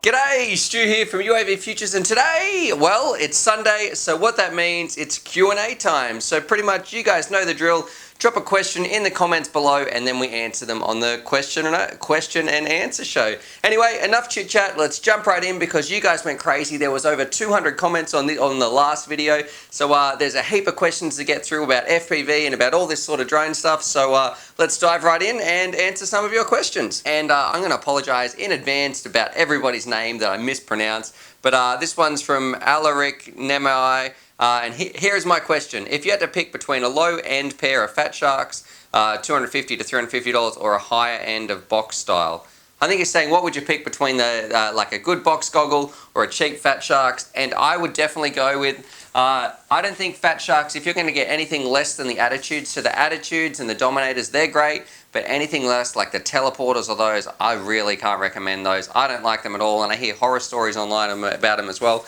G'day, Stu here from UAVfutures, and today, well, it's Sunday, so what that means, it's Q&A time. So pretty much, you guys know the drill. Drop a question in the comments below, and then we answer them on the question and answer show. Anyway, enough chit chat. Let's jump right in because you guys went crazy. There was over 200 comments on the last video, so there's a heap of questions to get through about FPV and about all this sort of drone stuff. So let's dive right in and answer some of your questions. And I'm going to apologize in advance about everybody's name that I mispronounced. But this one's from Alaric Nemai. And here's my question. If you had to pick between a low-end pair of Fat Sharks, $250 to $350, or a higher end of box style, I think he's saying, what would you pick between the like a good box goggle or a cheap Fat Sharks? And I would definitely go with, I don't think Fat Sharks, if you're going to get anything less than the Attitudes, so the Attitudes and the Dominators, they're great, but anything less, like the Teleporters or those, I really can't recommend those. I don't like them at all, and I hear horror stories online about them as well.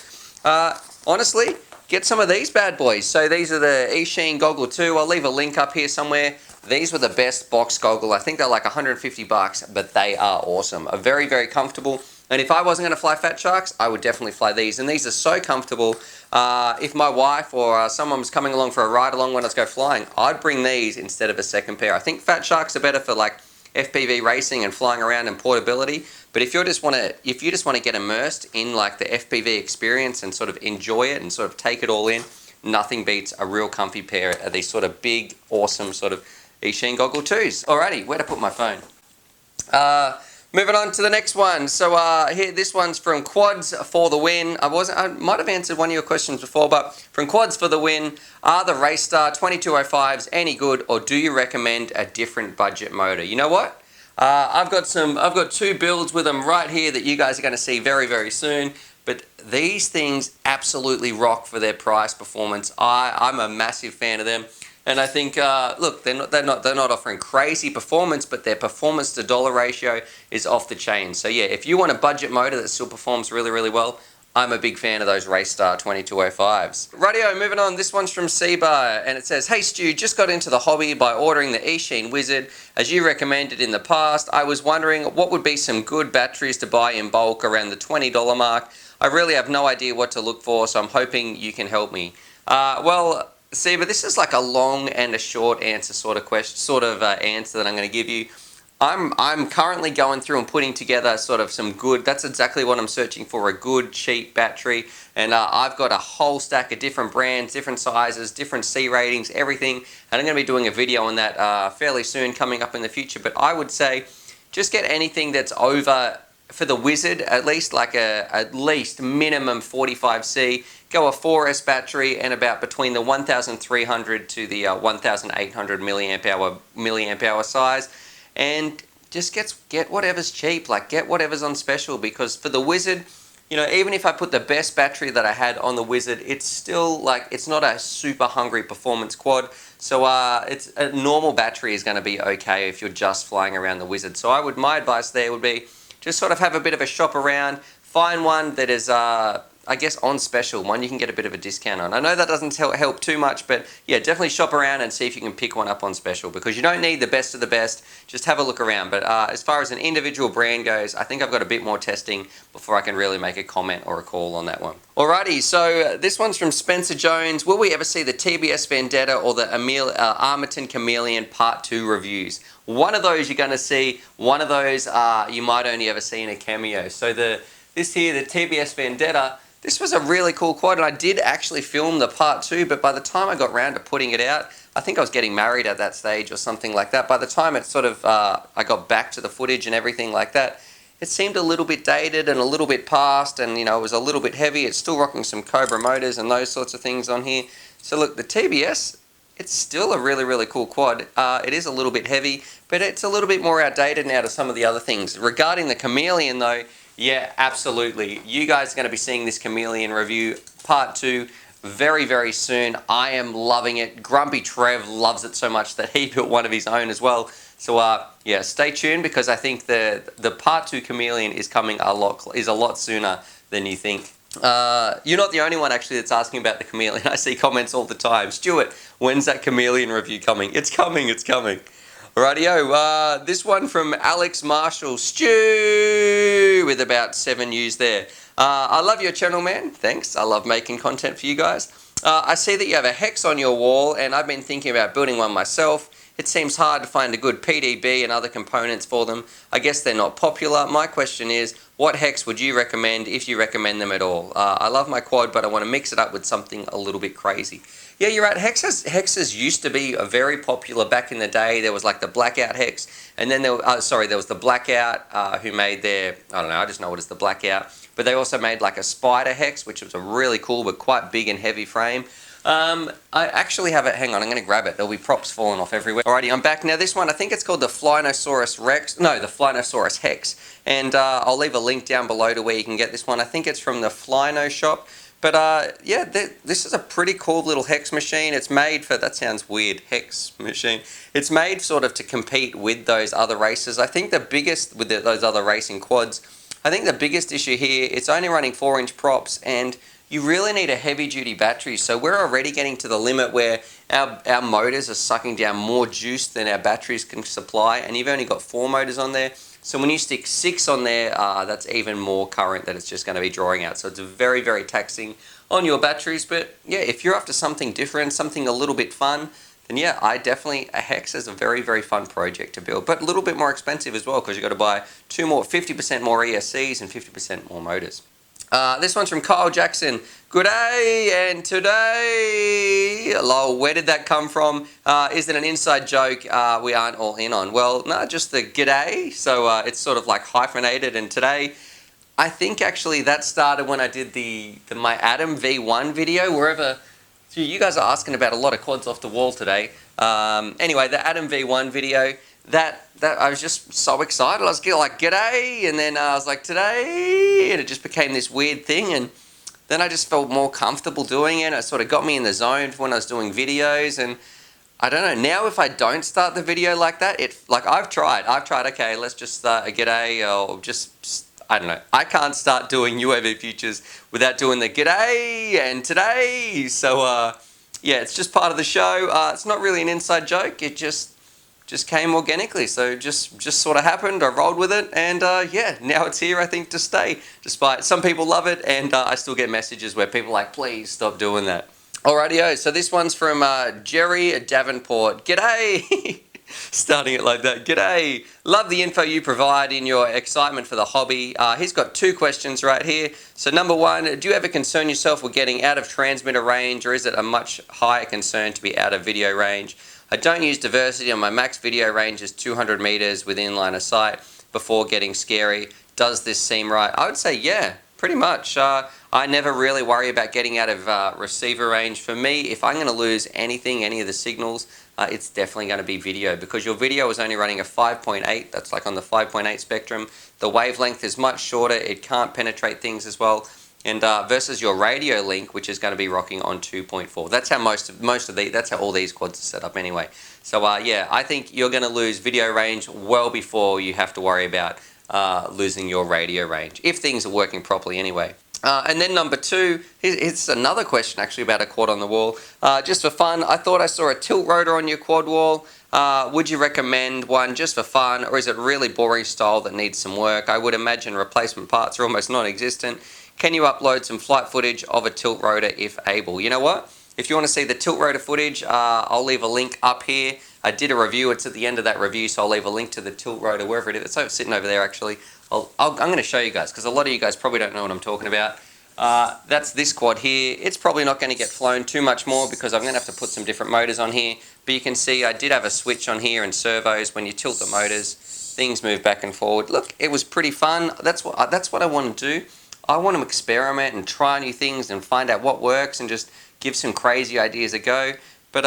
Honestly, get some of these bad boys. So these are the Eachine Goggle 2. I'll leave a link up here somewhere. These were the best box goggle. I think they're like 150 bucks, but they are awesome. Are very, very comfortable. And if I wasn't going to fly Fat Sharks, I would definitely fly these. And these are so comfortable. If my wife or someone was coming along for a ride along when I was go flying, I'd bring these instead of a second pair. I think Fat Sharks are better for like FPV racing and flying around and portability. But if you just want to get immersed in like the FPV experience and sort of enjoy it and sort of take it all in, nothing beats a real comfy pair of these sort of big, awesome sort of Eachine Goggle 2s. Alrighty, where to put my phone? Moving on to the next one. So here, this one's from Quads for the Win. I might have answered one of your questions before, but from Quads for the Win, are the Raystar 2205s any good, or do you recommend a different budget motor? You know what? I've got two builds with them right here that you guys are going to see very, very soon. But these things absolutely rock for their price performance. I'm a massive fan of them. And I think, look, they're not offering crazy performance, but their performance to dollar ratio is off the chain. So yeah, if you want a budget motor that still performs really, really well, I'm a big fan of those Raystar 2205s. Rightio, moving on. This one's from Seabar, and it says, "Hey Stu, just got into the hobby by ordering the Eachine Wizard, as you recommended in the past. I was wondering what would be some good batteries to buy in bulk around the $20 mark. I really have no idea what to look for, so I'm hoping you can help me." Well, Seabar, this is like a long and a short answer sort of answer that I'm going to give you. I'm currently going through and putting together sort of some good, that's exactly what I'm searching for, a good cheap battery. And I've got a whole stack of different brands, different sizes, different C ratings, everything. And I'm going to be doing a video on that fairly soon, coming up in the future. But I would say just get anything that's over, for the Wizard, at least like at least minimum 45C. Go a 4S battery and about between the 1,300 to the 1,800 milliamp hour size. And just get whatever's cheap, like get whatever's on special, because for the Wizard, you know, even if I put the best battery that I had on the Wizard, it's still like, it's not a super hungry performance quad. So it's a normal battery is going to be okay if you're just flying around the Wizard. So my advice there would be just sort of have a bit of a shop around, find one that is I guess on special, one you can get a bit of a discount on. I know that doesn't help too much, but yeah, definitely shop around and see if you can pick one up on special, because you don't need the best of the best, just have a look around. But as far as an individual brand goes, I think I've got a bit more testing before I can really make a comment or a call on that one. Alrighty, so this one's from Spencer Jones. Will we ever see the TBS Vendetta or the Armaton Chameleon Part 2 reviews? One of those you're going to see, one of those you might only ever see in a cameo. So this here, the TBS Vendetta, this was a really cool quad, and I did actually film the Part 2, but by the time I got around to putting it out, I think I was getting married at that stage or something like that. By the time it sort of, I got back to the footage and everything like that, it seemed a little bit dated and a little bit past, and you know, it was a little bit heavy. It's still rocking some Cobra motors and those sorts of things on here. So look, the TBS, it's still a really, really cool quad. It is a little bit heavy, but it's a little bit more outdated now to some of the other things. Regarding the Chameleon though, yeah, absolutely. You guys are going to be seeing this Chameleon review Part 2 very, very soon. I am loving it. Grumpy Trev loves it so much that he built one of his own as well. So yeah, stay tuned, because I think the Part 2 Chameleon is coming a lot sooner than you think. You're not the only one actually that's asking about the Chameleon. I see comments all the time. Stuart, when's that Chameleon review coming? It's coming, it's coming. Rightio, this one from Alex Marshall, Stew, with about 7 U's there. I love your channel, man. Thanks. I love making content for you guys. I see that you have a hex on your wall, and I've been thinking about building one myself. It seems hard to find a good PDB and other components for them. I guess they're not popular. My question is, what hex would you recommend, if you recommend them at all? I love my quad, but I want to mix it up with something a little bit crazy. Yeah, you're right. Hexes used to be very popular back in the day. There was like the Blackout hex, and then there was the Blackout who made their, I don't know, I just know it as the Blackout. But they also made like a Spider hex, which was a really cool but quite big and heavy frame. I actually have it, hang on, I'm going to grab it. There'll be props falling off everywhere. Alrighty, I'm back. Now this one, I think it's called the Flinosaurus Rex, no, the Flinosaurus Hex. And I'll leave a link down below to where you can get this one. I think it's from the Flino shop. But yeah, this is a pretty cool little hex machine. It's made for, that sounds weird, hex machine. It's made sort of to compete with those other races. I think the biggest, with those other racing quads, I think the biggest issue here, it's only running 4-inch props, and you really need a heavy-duty battery. So we're already getting to the limit where our motors are sucking down more juice than our batteries can supply, and you've only got 4 motors on there. So when you stick 6 on there, that's even more current that it's just going to be drawing out. So it's very, very taxing on your batteries. But yeah, if you're after something different, something a little bit fun, then yeah, a hex is a very, very fun project to build, but a little bit more expensive as well, because you've got to buy 50% more ESCs and 50% more motors. This one's from Kyle Jackson. Good day, and today, lol, where did that come from? Is it an inside joke we aren't all in on? Well, no, just the g'day, so it's sort of like hyphenated, and today, I think actually that started when I did my Atom V1 video, wherever, so you guys are asking about a lot of quads off the wall today. Anyway, the Atom V1 video, that I was just so excited. I was like, g'day, and then I was like, today, and it just became this weird thing, and then I just felt more comfortable doing it. It sort of got me in the zone when I was doing videos, and I don't know, now if I don't start the video like that, like I've tried, okay, let's just start a g'day, or just, I don't know, I can't start doing UAVfutures without doing the g'day and today, so yeah, it's just part of the show. It's not really an inside joke, it just came organically, so just sort of happened. I rolled with it, and yeah, now it's here, I think, to stay. Despite some people love it, and I still get messages where people are like, please stop doing that. Alrighty-o, so this one's from Jerry Davenport. G'day! Starting it like that. G'day! Love the info you provide in your excitement for the hobby. He's got 2 questions right here. So number 1, do you ever concern yourself with getting out of transmitter range, or is it a much higher concern to be out of video range? I don't use diversity, and my max video range is 200 meters within line of sight before getting scary. Does this seem right? I would say yeah, pretty much. I never really worry about getting out of receiver range. For me, if I'm going to lose anything, any of the signals, it's definitely going to be video, because your video is only running a 5.8. That's like on the 5.8 spectrum. The wavelength is much shorter. It can't penetrate things as well. And versus your radio link, which is going to be rocking on 2.4. That's how that's how all these quads are set up anyway. So yeah, I think you're going to lose video range well before you have to worry about losing your radio range, if things are working properly anyway. And then number 2, it's another question actually about a quad on the wall. Just for fun, I thought I saw a tilt-rotor on your quad wall. Would you recommend one just for fun, or is it really boring style that needs some work? I would imagine replacement parts are almost non-existent. Can you upload some flight footage of a tilt-rotor if able? You know what? If you want to see the tilt-rotor footage, I'll leave a link up here. I did a review. It's at the end of that review, so I'll leave a link to the tilt-rotor, wherever it is. It's sitting over there, actually. I'm going to show you guys, because a lot of you guys probably don't know what I'm talking about. That's this quad here. It's probably not going to get flown too much more, because I'm going to have to put some different motors on here. But you can see I did have a switch on here and servos. When you tilt the motors, things move back and forward. Look, it was pretty fun. That's what I want to do. I want to experiment and try new things and find out what works and just give some crazy ideas a go. But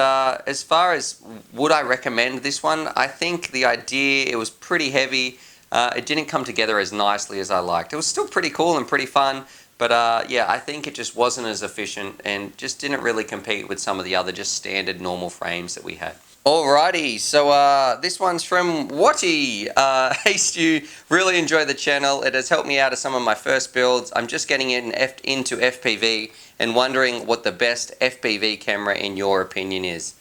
as far as would I recommend this one, I think the idea, it was pretty heavy. It didn't come together as nicely as I liked. It was still pretty cool and pretty fun, but yeah, I think it just wasn't as efficient and just didn't really compete with some of the other just standard normal frames that we had. Alrighty, so this one's from Watty. Hey Stu, really enjoy the channel. It has helped me out of some of my first builds. I'm just getting into FPV and wondering what the best FPV camera in your opinion is.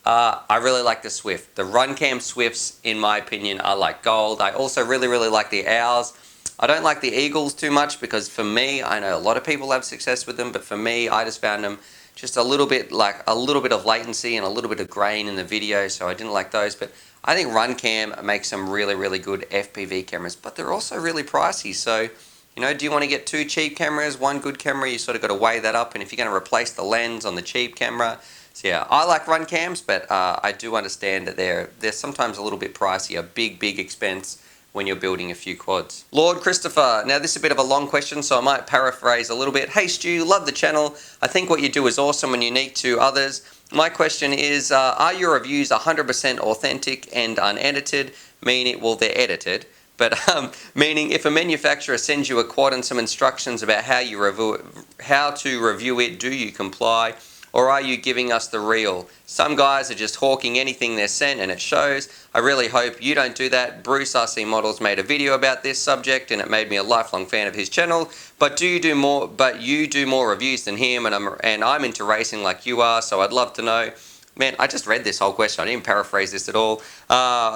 I really like the Swift. The RunCam Swifts, in my opinion, are like gold. I also really like the Owls. I don't like the Eagles too much because for me, I know a lot of people have success with them, but for me, I just found them just a little bit of latency and a little bit of grain in the video, so I didn't like those. But I think RunCam makes some really good FPV cameras, but they're also really pricey. So, you know, do you want to get two cheap cameras, one good camera? You sort of got to weigh that up, and if you're going to replace the lens on the cheap camera. So yeah, I like RunCams, but I do understand that they're sometimes a little bit pricey, a big expense when you're building a few quads. Lord Christopher, now this is a bit of a long question, so I might paraphrase a little bit. Hey Stu, love the channel. I think what you do is awesome and unique to others. My question is, are your reviews 100% authentic and unedited? Meaning, well, they're edited, but meaning if a manufacturer sends you a quad and some instructions about how to review it, do you comply? Or are you giving us the real? Some guys are just hawking anything they're sent and it shows. I really hope you don't do that. Bruce RC Models made a video about this subject and it made me a lifelong fan of his channel. But you do more reviews than him, and I'm into racing like you are, so I'd love to know. Man, I just read this whole question. I didn't paraphrase this at all.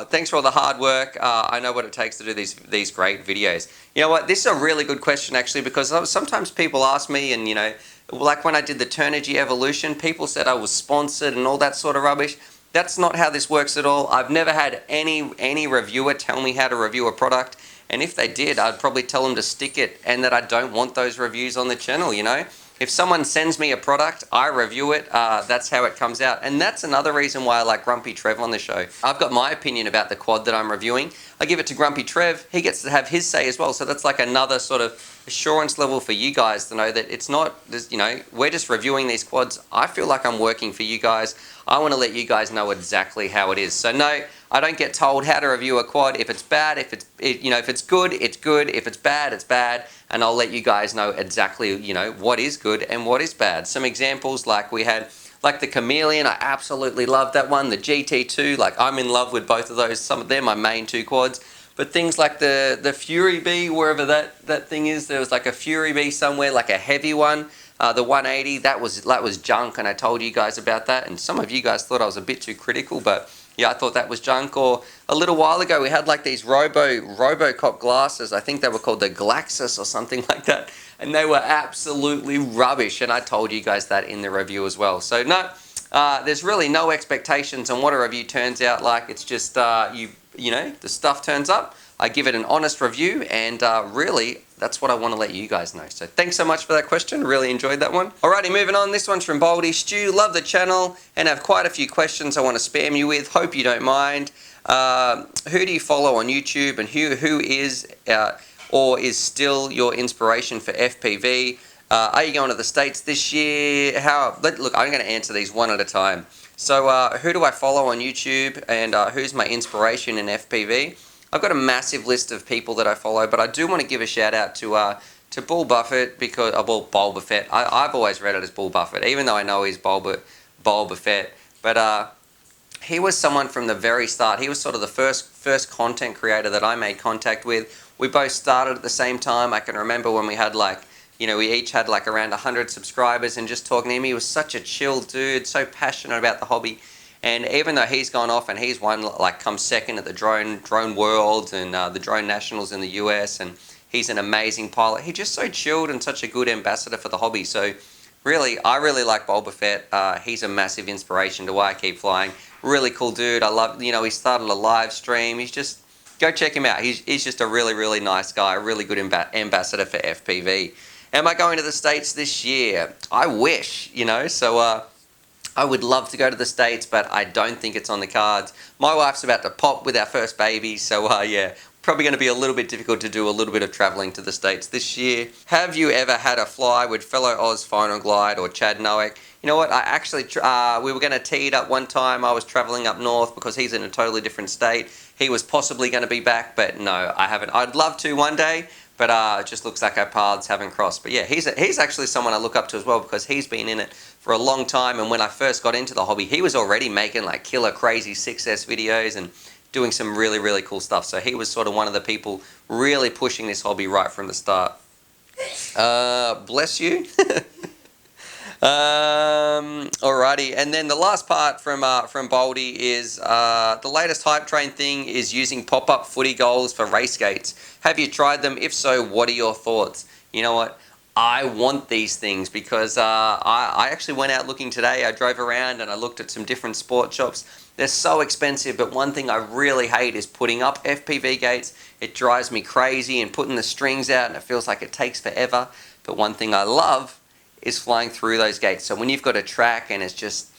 Thanks for all the hard work. I know what it takes to do these great videos. You know what? This is a really good question actually, because sometimes people ask me, and you know, like when I did the Turnigy Evolution, people said I was sponsored and all that sort of rubbish. That's not how this works at all. I've never had any reviewer tell me how to review a product, and if they did, I'd probably tell them to stick it and that I don't want those reviews on the channel, you know. If someone sends me a product, I review it. That's how it comes out. And that's another reason why I like Grumpy Trev on the show. I've got my opinion about the quad that I'm reviewing. I give it to Grumpy Trev. He gets to have his say as well. So that's like another sort of assurance level for you guys to know that it's not, you know, we're just reviewing these quads. I feel like I'm working for you guys. I want to let you guys know exactly how it is. So no, I don't get told how to review a quad. If it's bad, if it's good, it's good. If it's bad, it's bad. And I'll let you guys know exactly, you know, what is good and what is bad. Some examples, like we had, like the Chameleon, I absolutely love that one. The GT2, like I'm in love with both of those. Some of them are my main two quads. But things like the Fury Bee, wherever that thing is, there was like a Fury Bee somewhere, like a heavy one. The 180, that was junk, and I told you guys about that. And some of you guys thought I was a bit too critical, but yeah, I thought that was junk. Or a little while ago, we had like these Robocop glasses. I think they were called the Glaxus or something like that. And they were absolutely rubbish. And I told you guys that in the review as well. So no, there's really no expectations on what a review turns out like. It's just, you know, the stuff turns up. I give it an honest review, and really, that's what I want to let you guys know. So thanks so much for that question. Really enjoyed that one. Alrighty, moving on. This one's from Baldy. Stu, love the channel and have quite a few questions I want to spam you with. Hope you don't mind. Who do you follow on YouTube, and who is or is still your inspiration for FPV? Are you going to the States this year? Look, I'm going to answer these one at a time. So who do I follow on YouTube, and who's my inspiration in FPV? I've got a massive list of people that I follow, but I do want to give a shout out to Bull Buffett, because well, Boba Fett. I've always read it as Bull Buffett, even though I know he's Boba Fett. But he was someone from the very start. He was sort of the first content creator that I made contact with. We both started at the same time. I can remember when we had like, you know, we each had like around 100 subscribers, and just talking to him, he was such a chill dude, so passionate about the hobby. And even though he's gone off and he's won, like, come second at the drone world and the drone nationals in the US, and he's an amazing pilot, he's just so chilled and such a good ambassador for the hobby. So really, I really like Boba Fett. He's a massive inspiration to why I keep flying. Really cool dude. I love, you know, he started a live stream. He's just, go check him out. He's just a really nice guy, a really good ambassador for FPV. Am I going to the States this year? I wish, you know, so I would love to go to the States, but I don't think it's on the cards. My wife's about to pop with our first baby, so yeah, probably going to be a little bit difficult to do a little bit of traveling to the States this year. Have you ever had a fly with fellow Oz Final Glide or Chad Noack? You know what, I actually, we were going to tee it up one time. I was traveling up north because he's in a totally different state. He was possibly going to be back, but no, I haven't. I'd love to one day, but it just looks like our paths haven't crossed. But yeah, he's actually someone I look up to as well, because he's been in it for a long time. And when I first got into the hobby, he was already making like killer crazy 6S videos and doing some really cool stuff. So he was sort of one of the people really pushing this hobby right from the start. Bless you. Alrighty, and then the last part from Baldy is the latest hype train thing is using pop-up footy goals for race gates. Have you tried them? If so, what are your thoughts? You know what? I want these things because I actually went out looking today. I drove around and I looked at some different sport shops. They're so expensive, but one thing I really hate is putting up FPV gates. It drives me crazy, and putting the strings out, and it feels like it takes forever. But one thing I love is flying through those gates. So when you've got a track and it's just,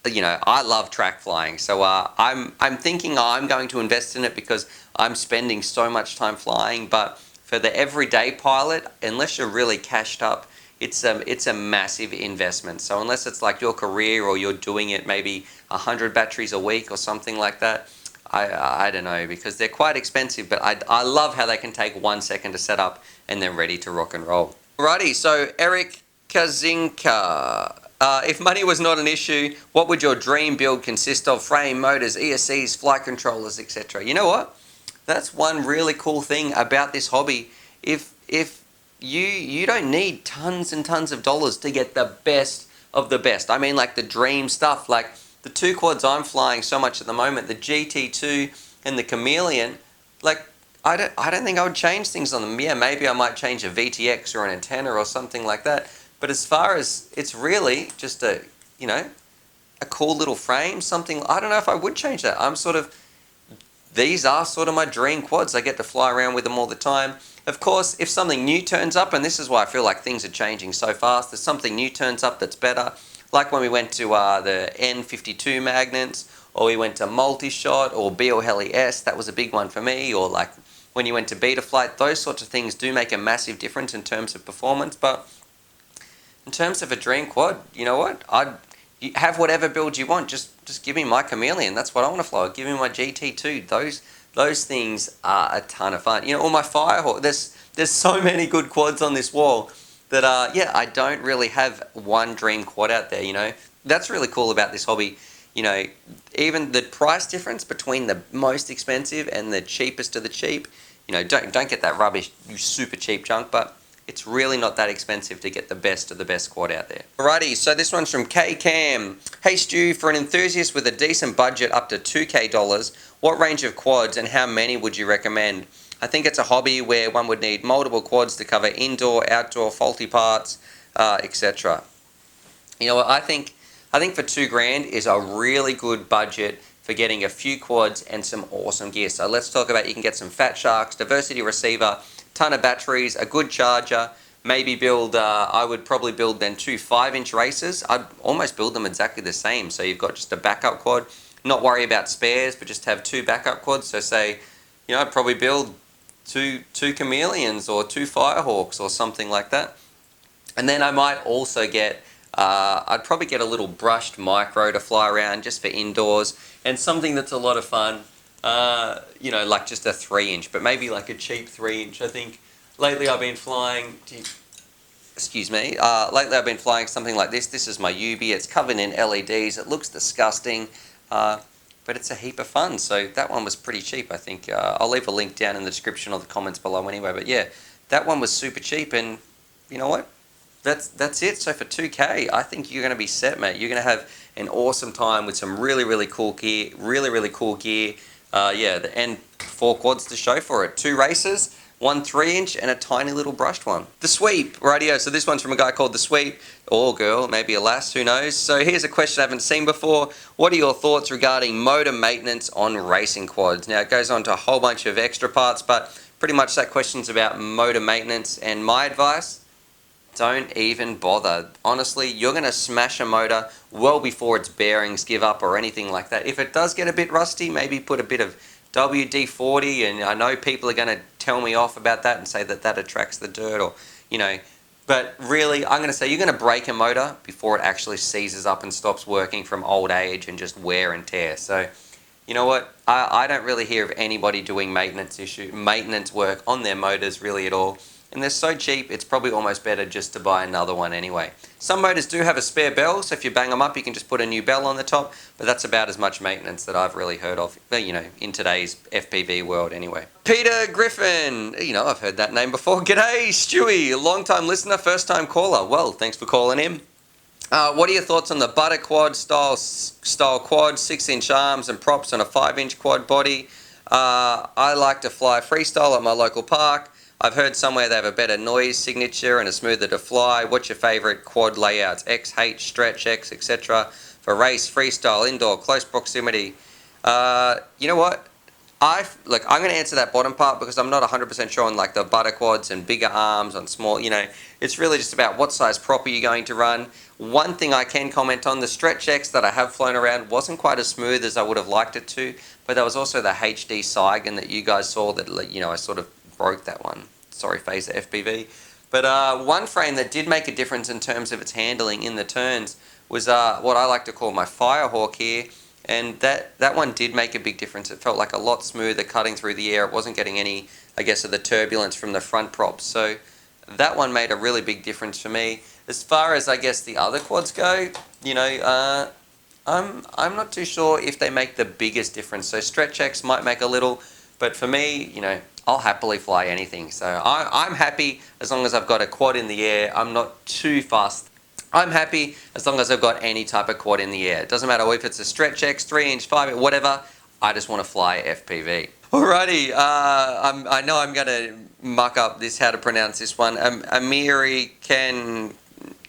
you know, I love track flying. So I'm thinking I'm going to invest in it because I'm spending so much time flying. But for the everyday pilot, unless you're really cashed up, it's a massive investment. So unless it's like your career or you're doing it maybe 100 batteries a week or something like that, I don't know, because they're quite expensive. But I love how they can take 1 second to set up and they're ready to rock and roll. Alrighty, so Eric Kazinka. If money was not an issue, what would your dream build consist of? Frame, motors, ESCs, flight controllers, etc. You know what? That's one really cool thing about this hobby. If you don't need tons and tons of dollars to get the best of the best. I mean, like the dream stuff, like the two quads I'm flying so much at the moment, the GT2 and the Chameleon, like I don't think I would change things on them. Yeah, maybe I might change a VTX or an antenna or something like that. But as far as it's really just a, you know, a cool little frame, something, I don't know if I would change that. These are sort of my dream quads. I get to fly around with them all the time. Of course, if something new turns up, and this is why I feel like things are changing so fast, if something new turns up that's better, like when we went to the N52 magnets, or we went to multi-shot, or BL Heli S, that was a big one for me, or like when you went to Betaflight, those sorts of things do make a massive difference in terms of performance. But in terms of a dream quad, you know what? You have whatever build you want. Just give me my Chameleon. That's what I want to fly. Give me my GT2. Those things are a ton of fun. You know, or my Firehawk. There's so many good quads on this wall that yeah, I don't really have one dream quad out there. You know, that's really cool about this hobby. You know, even the price difference between the most expensive and the cheapest of the cheap. You know, don't get that rubbish, you super cheap junk, but it's really not that expensive to get the best of the best quad out there. Alrighty, so this one's from K-Cam. Hey Stu, for an enthusiast with a decent budget up to $2K, what range of quads and how many would you recommend? I think it's a hobby where one would need multiple quads to cover indoor, outdoor, faulty parts, etc. You know what, I think for $2,000 is a really good budget for getting a few quads and some awesome gear. So let's talk about, you can get some Fat Sharks, diversity receiver, ton of batteries, a good charger, maybe build, I would probably build then 2 5-inch racers. I'd almost build them exactly the same. So you've got just a backup quad, not worry about spares, but just have 2 backup quads. So say, you know, I'd probably build two Chameleons or 2 Firehawks or something like that. And then I might also get, I'd probably get a little brushed micro to fly around just for indoors, and something that's a lot of fun, you know, like just a 3-inch, but maybe like a cheap 3-inch. I think lately I've been flying, lately I've been flying something like this. This is my Ubi, it's covered in LEDs, it looks disgusting, but it's a heap of fun. So that one was pretty cheap, I think. I'll leave a link down in the description or the comments below anyway, but yeah, that one was super cheap, and you know what? That's it. So for $2K, I think you're going to be set, mate. You're going to have an awesome time with some really cool gear, really cool gear. Yeah, and 4 quads to show for it. 2 racers, 1 3-inch, and a tiny little brushed one. The Sweep, radio. So this one's from a guy called The Sweep, or girl, maybe a lass, who knows. So here's a question I haven't seen before. What are your thoughts regarding motor maintenance on racing quads? Now it goes on to a whole bunch of extra parts, but pretty much that question's about motor maintenance, and my advice, don't even bother. Honestly, you're going to smash a motor well before its bearings give up or anything like that. If it does get a bit rusty, maybe put a bit of WD-40, and I know people are going to tell me off about that and say that that attracts the dirt, or, you know, but really, I'm going to say you're going to break a motor before it actually seizes up and stops working from old age and just wear and tear. So, you know what? I don't really hear of anybody doing maintenance work on their motors really at all. and they're so cheap, it's probably almost better just to buy another one anyway. Some motors do have a spare bell, so if you bang them up, you can just put a new bell on the top, but that's about as much maintenance that I've really heard of, you know, in today's FPV world anyway. Peter Griffin, you know, I've heard that name before. G'day, Stewie, long-time listener, first-time caller. Well, thanks for calling in. What are your thoughts on the butter quad style quad, 6-inch arms and props on a 5-inch quad body? I like to fly freestyle at my local park. I've heard somewhere they have a better noise signature and a smoother to fly. What's your favourite quad layouts? X, H, stretch, X, etc. For race, freestyle, indoor, close proximity. You know what? I'm going to answer that bottom part because I'm not 100% sure on like the butter quads and bigger arms on small, you know, it's really just about what size prop are you going to run. One thing I can comment on, the Stretch X that I have flown around wasn't quite as smooth as I would have liked it to, but there was also the HD Saigon that you guys saw that, you know, I sort of broke that one. Sorry, Phaser FPV. But one frame that did make a difference in terms of its handling in the turns was what I like to call my Firehawk here. And that one did make a big difference. It felt like a lot smoother cutting through the air. It wasn't getting any, I guess, of the turbulence from the front props. So that one made a really big difference for me. As far as, I guess, the other quads go, you know, I'm not too sure if they make the biggest difference. So Stretch X might make a little, but for me, you know, I'll happily fly anything. So I'm happy as long as I've got a quad in the air. I'm not too fussed. I'm happy as long as I've got any type of quad in the air. It doesn't matter if it's a Stretch X, 3-inch, 5-inch, whatever. I just want to fly FPV. Alrighty, I know I'm going to muck up this, how to pronounce this one. Amiri Kanak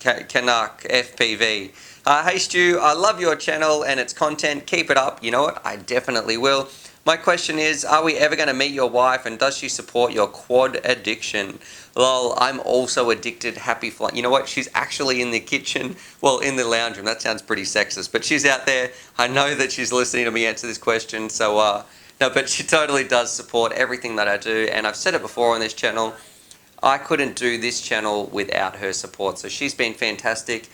FPV. Hey Stu, I love your channel and its content. Keep it up. You know what? I definitely will. My question is, are we ever going to meet your wife and does she support your quad addiction? Lol, I'm also addicted, happy flying. You know what? She's actually in the kitchen, well, in the lounge room. That sounds pretty sexist, but she's out there. I know that she's listening to me answer this question, so no, but she totally does support everything that I do, and I've said it before on this channel. I couldn't do this channel without her support, so she's been fantastic.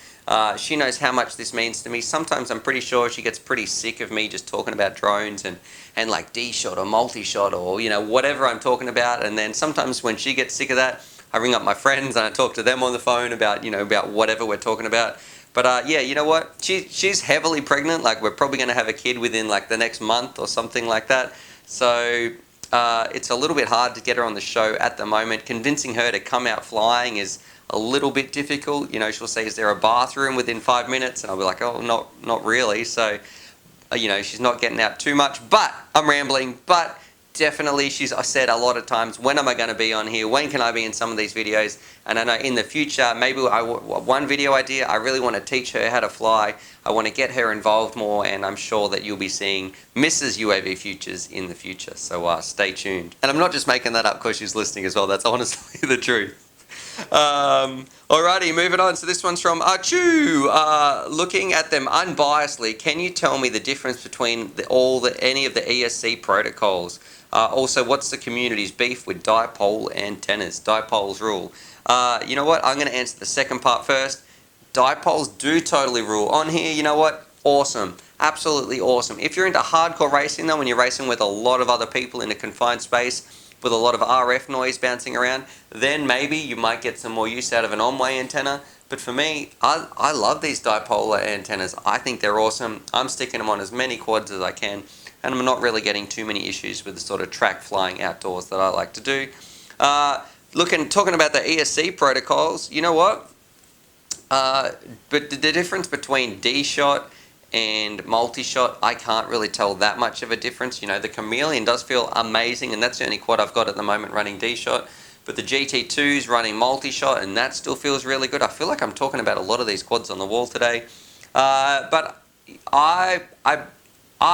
She knows how much this means to me. Sometimes I'm pretty sure she gets pretty sick of me just talking about drones and like D-shot or multi-shot or, you know, whatever I'm talking about. And then sometimes when she gets sick of that, I ring up my friends and I talk to them on the phone about, you know, about whatever we're talking about. But yeah, you know what? She's heavily pregnant. Like, we're probably going to have a kid within like the next month or something like that. So it's a little bit hard to get her on the show at the moment. Convincing her to come out flying is a little bit difficult. You know, she'll say, is there a bathroom within 5 minutes? And I'll be like, oh, not really. So, you know, she's not getting out too much. But I'm rambling. But definitely, I said a lot of times, when am I going to be on here? When can I be in some of these videos? And I know in the future, maybe one video idea, I really want to teach her how to fly. I want to get her involved more, and I'm sure that you'll be seeing Mrs. UAV Futures in the future. So stay tuned. And I'm not just making that up because she's listening as well. That's honestly the truth. Alrighty, moving on. So this one's from Achu. Looking at them unbiasedly, can you tell me the difference between any of the ESC protocols? Also, what's the community's beef with dipole antennas? Dipoles rule. You know what? I'm going to answer the second part first. Dipoles do totally rule. On here, you know what? Awesome. Absolutely awesome. If you're into hardcore racing though, when you're racing with a lot of other people in a confined space, with a lot of RF noise bouncing around, then maybe you might get some more use out of an on-way antenna. But for me, I love these dipolar antennas. I think they're awesome. I'm sticking them on as many quads as I can, and I'm not really getting too many issues with the sort of track flying outdoors that I like to do. Talking about the ESC protocols, you know what? But the difference between D-shot and multi-shot, I can't really tell that much of a difference. You know, the Chameleon does feel amazing, and that's the only quad I've got at the moment running D-shot. But the GT2's running multi-shot, and that still feels really good. I feel like I'm talking about a lot of these quads on the wall today. But I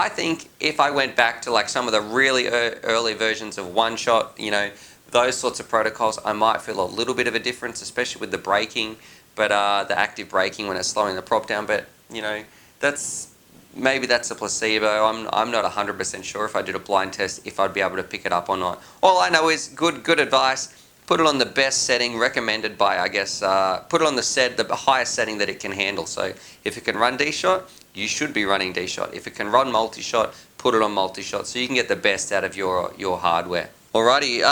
think if I went back to like some of the really early versions of one-shot, you know, those sorts of protocols, I might feel a little bit of a difference, especially with the braking, but the active braking when it's slowing the prop down. But, you know, maybe that's a placebo. I'm not 100% sure if I did a blind test if I'd be able to pick it up or not. All I know is good advice. Put it on the best setting recommended by, I guess, put it on the highest setting that it can handle. So if it can run D-shot, you should be running D-shot. If it can run multi-shot, put it on multi-shot so you can get the best out of your hardware. Alrighty,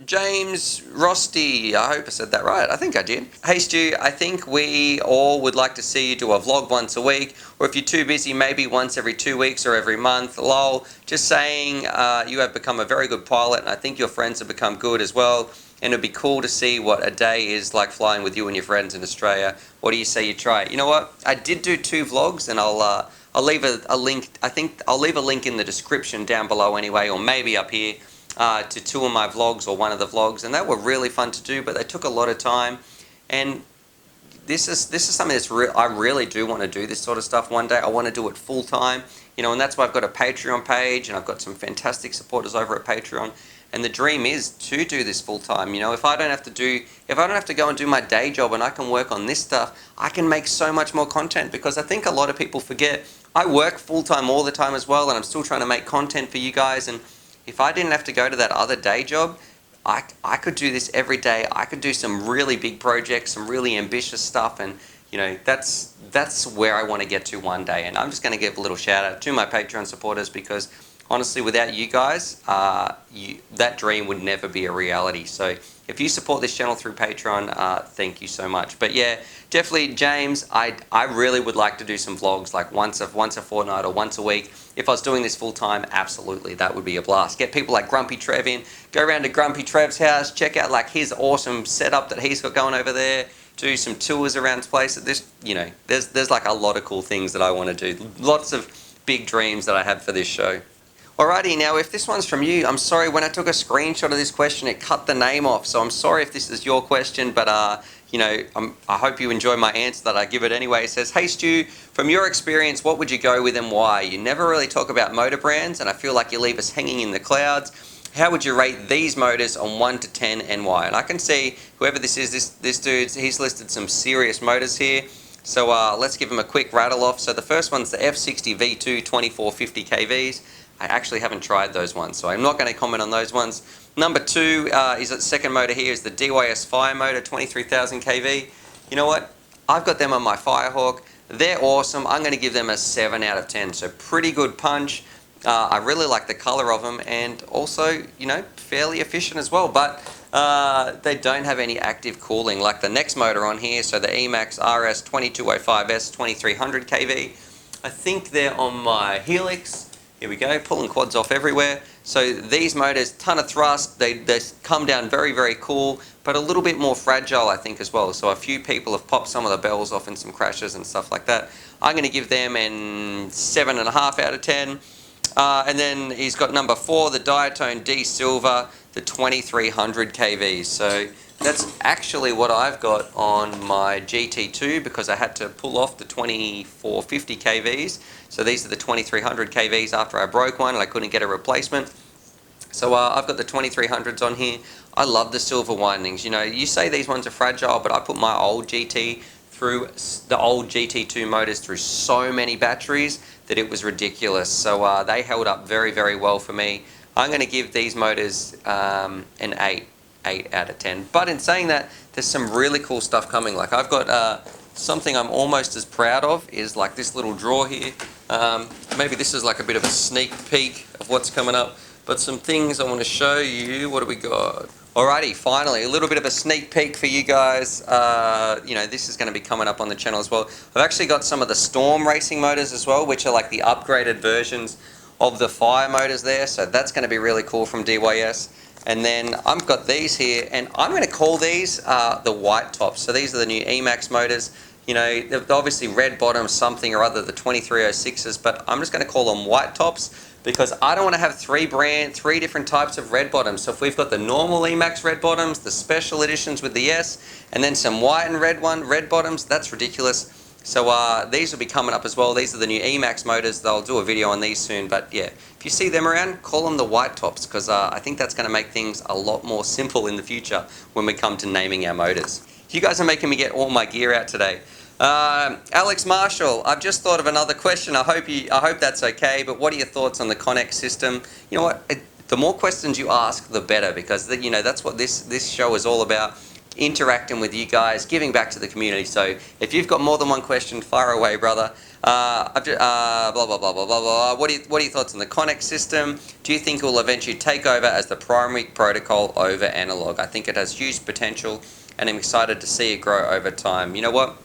James Rosty, I hope I said that right. I think I did. Hey Stu, I think we all would like to see you do a vlog once a week, or if you're too busy, maybe once every 2 weeks or every month. Lol, just saying you have become a very good pilot, and I think your friends have become good as well, and it'd be cool to see what a day is like flying with you and your friends in Australia. What do you say you try it? You know what, I did do 2 vlogs, and I'll leave a link. I think I'll leave a link in the description down below anyway, or maybe up here, to 2 of my vlogs or 1 of the vlogs, and they were really fun to do, but they took a lot of time. And this is something that's I really do want to do this sort of stuff one day. I want to do it full time, you know, and that's why I've got a Patreon page, and I've got some fantastic supporters over at Patreon. And the dream is to do this full time. You know, if I don't have to go and do my day job, and I can work on this stuff, I can make so much more content, because I think a lot of people forget I work full time all the time as well, and I'm still trying to make content for you guys. And if I didn't have to go to that other day job, I could do this every day. I could do some really big projects, some really ambitious stuff, and you know, that's where I want to get to one day. And I'm just going to give a little shout out to my Patreon supporters, because honestly, without you guys, that dream would never be a reality. So if you support this channel through Patreon, thank you so much. But yeah, definitely, James, I really would like to do some vlogs, like once a fortnight or once a week. If I was doing this full time, absolutely, that would be a blast. Get people like Grumpy Trev in, go around to Grumpy Trev's house, check out like his awesome setup that he's got going over there, do some tours around his place. You know, there's like a lot of cool things that I want to do. Lots of big dreams that I have for this show. Alrighty, now if this one's from you, I'm sorry, when I took a screenshot of this question, it cut the name off, so I'm sorry if this is your question, but you know, I hope you enjoy my answer that I give it anyway. It says, hey Stu, from your experience, what would you go with and why? You never really talk about motor brands, and I feel like you leave us hanging in the clouds. How would you rate these motors on 1 to 10 and why? And I can see, whoever this is, this dude, he's listed some serious motors here. So let's give him a quick rattle off. So the first one's the F60 V2 2450 kVs. I actually haven't tried those ones, so I'm not going to comment on those ones. Number 2 is the second motor here, is the DYS Fire motor, 23,000 kV. You know what? I've got them on my Firehawk. They're awesome. I'm going to give them a 7 out of 10. So pretty good punch. I really like the color of them, and also, you know, fairly efficient as well. But they don't have any active cooling like the next motor on here. So the Emax RS 2205S 2300 kV. I think they're on my Helix. Here we go, pulling quads off everywhere. So these motors, ton of thrust, they come down very, very cool, but a little bit more fragile, I think, as well. So a few people have popped some of the bells off in some crashes and stuff like that. I'm going to give them an 7.5 out of 10. And then he's got number 4, the Diatone D Silver, the 2300 kV. So that's actually what I've got on my GT2, because I had to pull off the 2450 kVs. So these are the 2300 kVs after I broke one and I couldn't get a replacement. So I've got the 2300s on here. I love the silver windings. You know, you say these ones are fragile, but I put my old GT through the old GT2 motors through so many batteries that it was ridiculous. So they held up very, very well for me. I'm going to give these motors an 8 out of 10. But in saying that, there's some really cool stuff coming. Like I've got something I'm almost as proud of is like this little drawer here. Maybe this is like a bit of a sneak peek of what's coming up, but some things I want to show you. What do we got? Alrighty, finally, a little bit of a sneak peek for you guys. You know, this is going to be coming up on the channel as well. I've actually got some of the Storm racing motors as well, which are like the upgraded versions of the Fire motors there. So that's going to be really cool from DYS. And then I've got these here, and I'm going to call these the white tops. So these are the new Emax motors. You know, they're obviously red bottom something or other, the 2306s, but I'm just going to call them white tops, because I don't want to have 3 different types of red bottoms. So if we've got the normal Emax red bottoms, the special editions with the S, and then some white and red bottoms, that's ridiculous. So these will be coming up as well. These are the new Emax motors. They'll do a video on these soon. But yeah, if you see them around, call them the white tops, because I think that's going to make things a lot more simple in the future when we come to naming our motors. You guys are making me get all my gear out today. Alex Marshall, I've just thought of another question. I hope that's okay. But what are your thoughts on the Connex system? You know what? The more questions you ask, the better, because you know that's what this show is all about. interacting with you guys, giving back to the community. So if you've got more than one question, fire away, brother. Blah, blah, blah, blah, blah, blah. What are your thoughts on the Connex system? Do you think it will eventually take over as the primary protocol over analog? I think it has huge potential, and I'm excited to see it grow over time. You know what,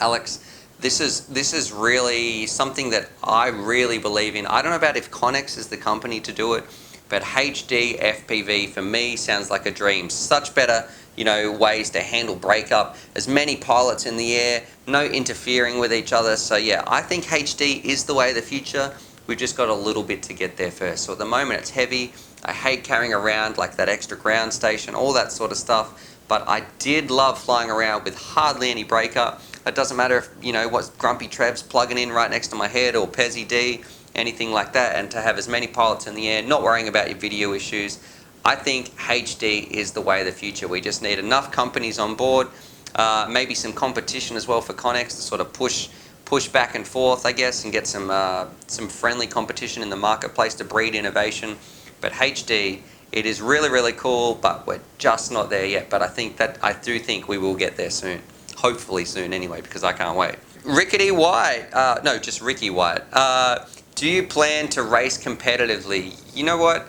Alex? This is really something that I really believe in. I don't know about if Connex is the company to do it, but HD FPV for me sounds like a dream. Such better, ways to handle breakup. As many pilots in the air, no interfering with each other. So yeah, I think HD is the way of the future. We've just got a little bit to get there first. So at the moment it's heavy. I hate carrying around like that extra ground station, all that sort of stuff. But I did love flying around with hardly any breakup. It doesn't matter if, what Grumpy Trev's plugging in right next to my head, or Pezzy D, anything like that, and to have as many pilots in the air, not worrying about your video issues. I think HD is the way of the future. We just need enough companies on board, maybe some competition as well for Connex to sort of push back and forth, I guess, and get some friendly competition in the marketplace to breed innovation. But HD, it is really, really cool, but we're just not there yet. But I do think we will get there soon. Hopefully soon anyway, because I can't wait. Rickety White, no, just Ricky White. Do you plan to race competitively? You know what?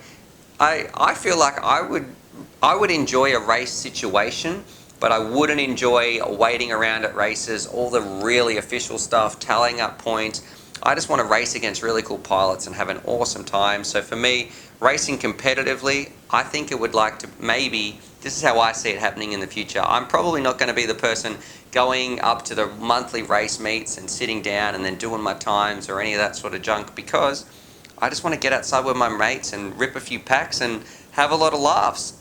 I feel like I would enjoy a race situation, but I wouldn't enjoy waiting around at races, all the really official stuff, tallying up points. I just want to race against really cool pilots and have an awesome time. So for me, racing competitively, I think it would like to maybe, this is how I see it happening in the future. I'm probably not going to be the person going up to the monthly race meets and sitting down and then doing my times or any of that sort of junk, because I just want to get outside with my mates and rip a few packs and have a lot of laughs.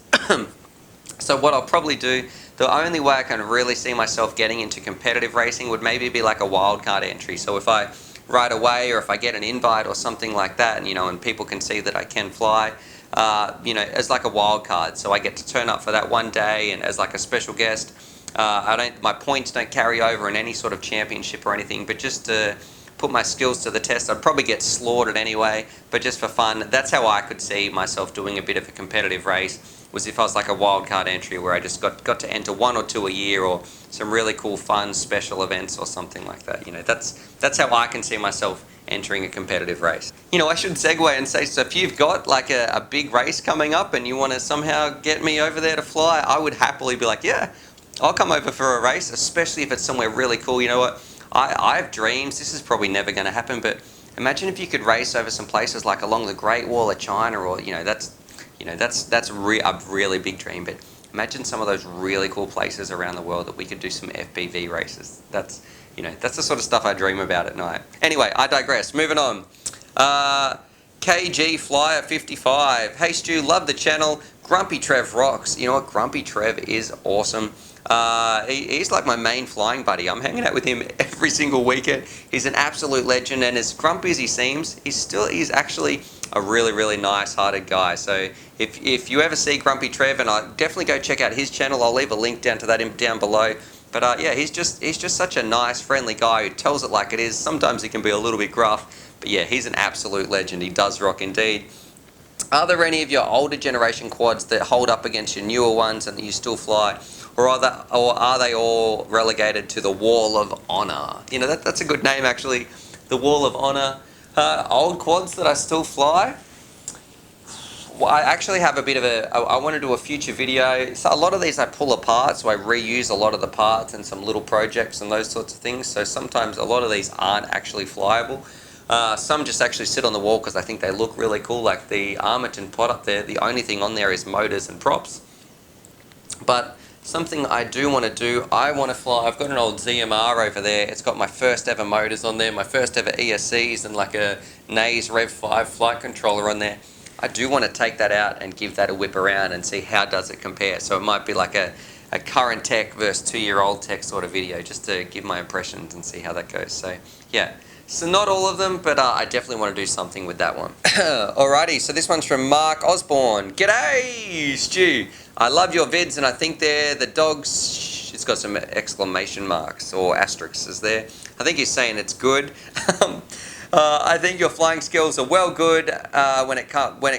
So what I'll probably do, the only way I can really see myself getting into competitive racing would maybe be like a wildcard entry. So if I ride away, or if I get an invite or something like that, and and people can see that I can fly, as like a wild card. So I get to turn up for that one day and as like a special guest. My points don't carry over in any sort of championship or anything, but just to put my skills to the test. I'd probably get slaughtered anyway, but just for fun. That's how I could see myself doing a bit of a competitive race, was if I was like a wildcard entry where I just got to enter 1 or 2 a year, or some really cool fun special events or something like that. That's how I can see myself entering a competitive race. I should segue and say, so if you've got like a big race coming up and you want to somehow get me over there to fly, I would happily be like, yeah, I'll come over for a race, especially if it's somewhere really cool. You know what? I have dreams. This is probably never going to happen, but imagine if you could race over some places like along the Great Wall of China, or that's a really big dream. But imagine some of those really cool places around the world that we could do some FPV races. That's the sort of stuff I dream about at night. Anyway, I digress. Moving on. KG Flyer 55. Hey Stu, love the channel. Grumpy Trev rocks. You know what? Grumpy Trev is awesome. He's like my main flying buddy. I'm hanging out with him every single weekend. He's an absolute legend, and as grumpy as he seems, he's actually a really, really nice-hearted guy. So if you ever see Grumpy Trev, and definitely go check out his channel. I'll leave a link down to that down below. But yeah, he's just such a nice, friendly guy who tells it like it is. Sometimes he can be a little bit gruff, but yeah, he's an absolute legend. He does rock indeed. Are there any of your older generation quads that hold up against your newer ones and that you still fly? Or are they all relegated to the Wall of Honor? That's a good name, actually. The Wall of Honor. Old quads that I still fly. Well, I actually have a bit of I want to do a future video. So a lot of these I pull apart, so I reuse a lot of the parts and some little projects and those sorts of things. So sometimes a lot of these aren't actually flyable. Some just actually sit on the wall because I think they look really cool, like the Armiton pod up there. The only thing on there is motors and props. But something I do want to do, I want to fly. I've got an old ZMR over there. It's got my first ever motors on there, my first ever ESCs, and like a Naze Rev 5 flight controller on there. I do want to take that out and give that a whip around and see how does it compare. So it might be like a current tech versus 2-year-old tech sort of video, just to give my impressions and see how that goes. So yeah, so not all of them, but I definitely want to do something with that one. Alrighty, so this one's from Mark Osborne. G'day, Stu. I love your vids, and I think they're the dogs. It's got some exclamation marks or asterisks there. I think he's saying it's good. I think your flying skills are well good.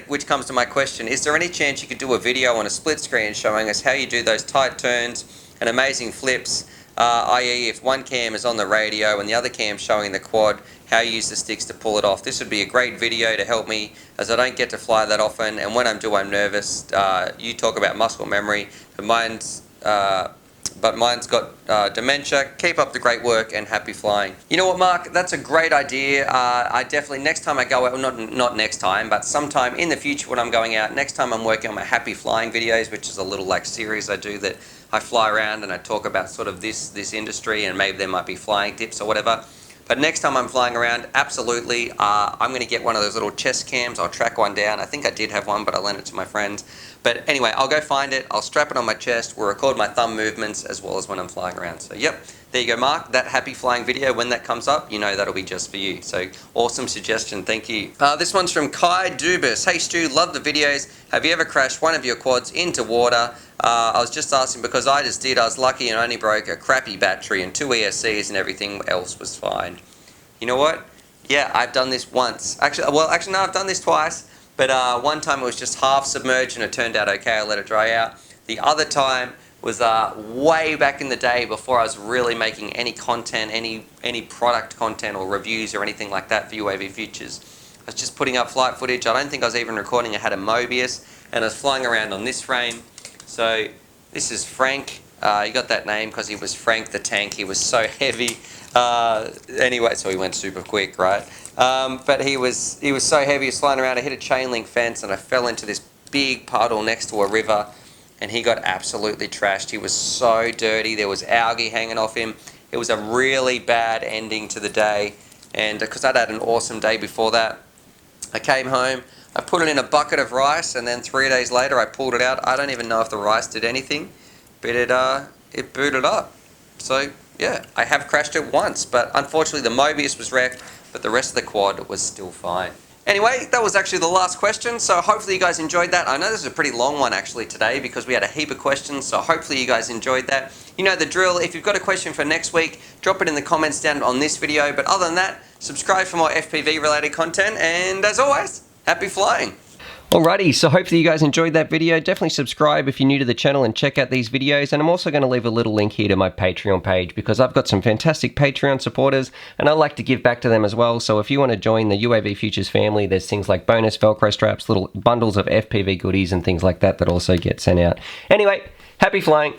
Which comes to my question: is there any chance you could do a video on a split screen showing us how you do those tight turns and amazing flips? I.e., if one cam is on the radio and the other cam showing the quad, how you use the sticks to pull it off. This would be a great video to help me, as I don't get to fly that often, and when I'm nervous. You talk about muscle memory, but mine's got dementia. Keep up the great work and happy flying. You know what, Mark? That's a great idea. I definitely, next time I go out, well, not next time, but sometime in the future when I'm going out, next time I'm working on my happy flying videos, which is a little like series I do that I fly around and I talk about sort of this industry, and maybe there might be flying tips or whatever. But next time I'm flying around, absolutely, I'm going to get one of those little chest cams. I'll track one down. I think I did have one, but I lent it to my friends. But anyway, I'll go find it. I'll strap it on my chest. We'll record my thumb movements as well as when I'm flying around. So yep, there you go, Mark. That happy flying video, when that comes up, you know that'll be just for you. So awesome suggestion. Thank you. This one's from Kai Dubus. Hey Stu, love the videos. Have you ever crashed one of your quads into water? I was just asking because I just did. I was lucky and only broke a crappy battery and 2 ESCs, and everything else was fine. You know what? Yeah, I've done this once. Actually, no, I've done this twice. But one time it was just half submerged and it turned out okay. I let it dry out. The other time was way back in the day, before I was really making any content, any product content or reviews or anything like that for UAVfutures. I was just putting up flight footage. I don't think I was even recording. I had a Mobius and I was flying around on this frame. So this is Frank. He got that name because he was Frank the Tank. He was so heavy. Anyway, so he went super quick, right? But he was so heavy. He was flying around. I hit a chain link fence and I fell into this big puddle next to a river, and he got absolutely trashed. He was so dirty. There was algae hanging off him. It was a really bad ending to the day, and because I'd had an awesome day before that, I came home. I put it in a bucket of rice, and then 3 days later I pulled it out. I don't even know if the rice did anything, but it booted up. So yeah, I have crashed it once, but unfortunately the Mobius was wrecked, but the rest of the quad was still fine. Anyway, that was actually the last question, so hopefully you guys enjoyed that. I know this is a pretty long one actually today because we had a heap of questions, so hopefully you guys enjoyed that. You know the drill. If you've got a question for next week, drop it in the comments down on this video, but other than that, subscribe for more FPV related content, and as always, happy flying! Alrighty, so hopefully you guys enjoyed that video. Definitely subscribe if you're new to the channel and check out these videos. And I'm also going to leave a little link here to my Patreon page because I've got some fantastic Patreon supporters and I like to give back to them as well. So if you want to join the UAVfutures family, there's things like bonus Velcro straps, little bundles of FPV goodies and things like that that also get sent out. Anyway, happy flying.